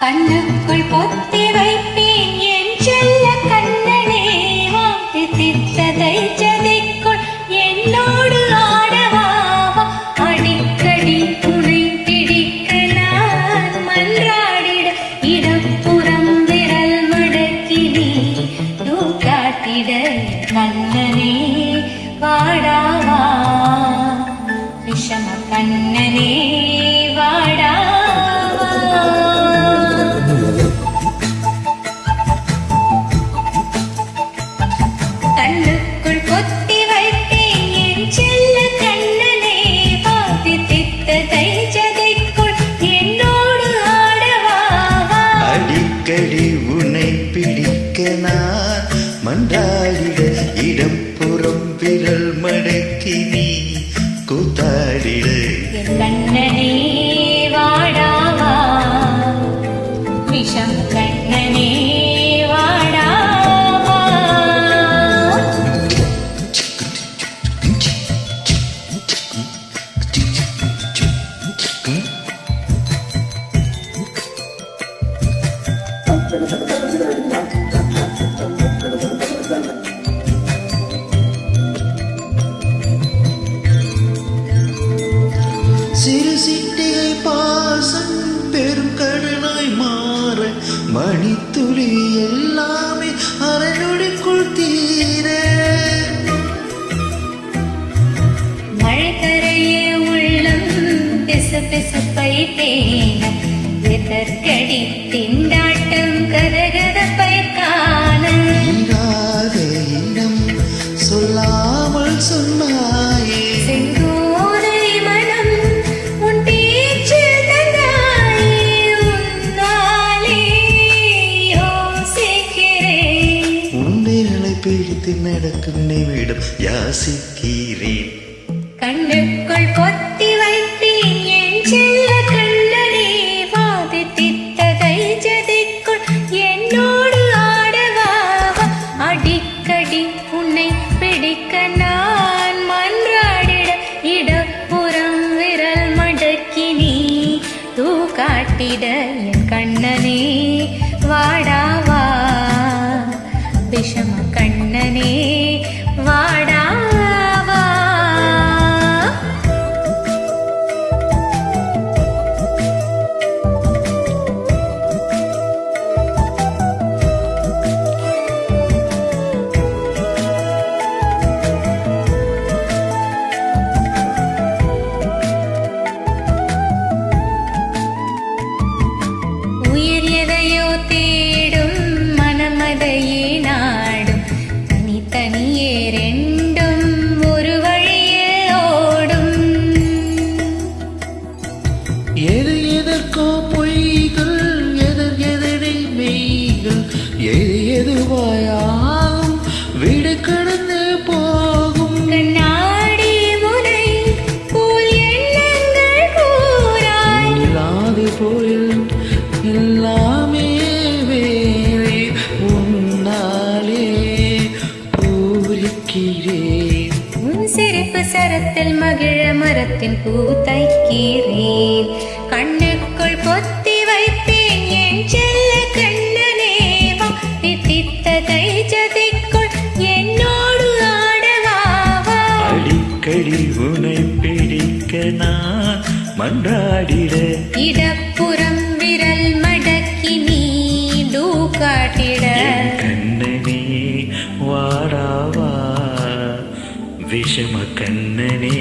கண்ணுக்குள் பொத்தி வைப்பேன் என் செல்ல கண்ணனே, வாத்தி தித்ததை ஜதிக்குள் என்னோடு ஆடவாவா. அடிக்கடி துணை பிடிக்க நான் மன்றாடிட, இடப்புறம் விரல் மடக்கி நீ காட்டிட. கண்ணனே வாடாவா, விஷம கண்ணனே வாடா. கண்ணுக்குள் பொத்தி வைத்தேன் என் செல்ல கண்ணனே, வாத்தி தித்ததை ஜதிக்குள் என்னோடு ஆடவாவா. அடிக்கடி உன்னை பிடிக்க நான் மன்றாடிட, இடம் புறம் விரல் மடக்கி நீ கூத்தாடிட. என் கண்ணனே வாடாவா, விஷம் கண்ணனே வாடாவா. சிறு சிட்டிகை பாசம் பெரும் கடனாய் மாற, மணித்துளி எல்லாமே அரைநொடிக்குள் தீர. மழை கரையே உள்ளம் பிசு பிசுப்பை தேன, எதற்கடி திண்டாட்டம் கதகதப்பை காண. இல்லாத இடம் சொல்லாமல் சொன்னாயே, செங்கோலை மனம் உன் பேச்சில் தந்தாயே. உன்னாலே யோசிக்கிறேன், உன் விரலை பிடித்து நடக்கும் நிமிடம் யாசிக்கிறேன். கண்ணுக்குள் பொத்தி வைப்பேன் என் செல்ல கண்ணனே, வாதி தித்ததை ஜதிக்குள் என்னோடு ஆடவாவா. அடிக்கடி உன்னை பிடிக்க நான் மன்றாடிட, இடப்புறம் விரல் மடக்கி நீ காட்டிட. என் கண்ணனே வாடாவா, விஷம கண்ணனே வாடாவா. உயிர் எதையோ தேடும் மனமதையே நாடும், தனித்தனியே ரெண்டும் ஒரு வழியில் ஓடும். எது எதற்கோ பொய்கள், எதர் எதனை மெய்கள், எது எதுவாயாகும் விடு கடந்து போகும். கண்ணாடி முனை போல் எண்ணங்கள் கூறாய், இல்லாது போல் எல்லாமே வேறே உன்னாலே பூரிக்கிறேன். உன் சிரிப்பு சரத்தில் மகிழ மரத்தின் பூ தைக்கிறேன். கண்ணுக்குள் பொத்தி வைப்பேன் என் செல்ல கண்ணனே, வாத்தி தித்ததை ஜதிக்குள் என்னோடு ஆடவாவா. அடிக்கடி உன்னை பிடிக்க நான் மன்றாடிட, இடப்புறம் விரல் மடக்கி நீ காட்டிட. கண்ணனே வாடாவா, விஷம கண்ணனே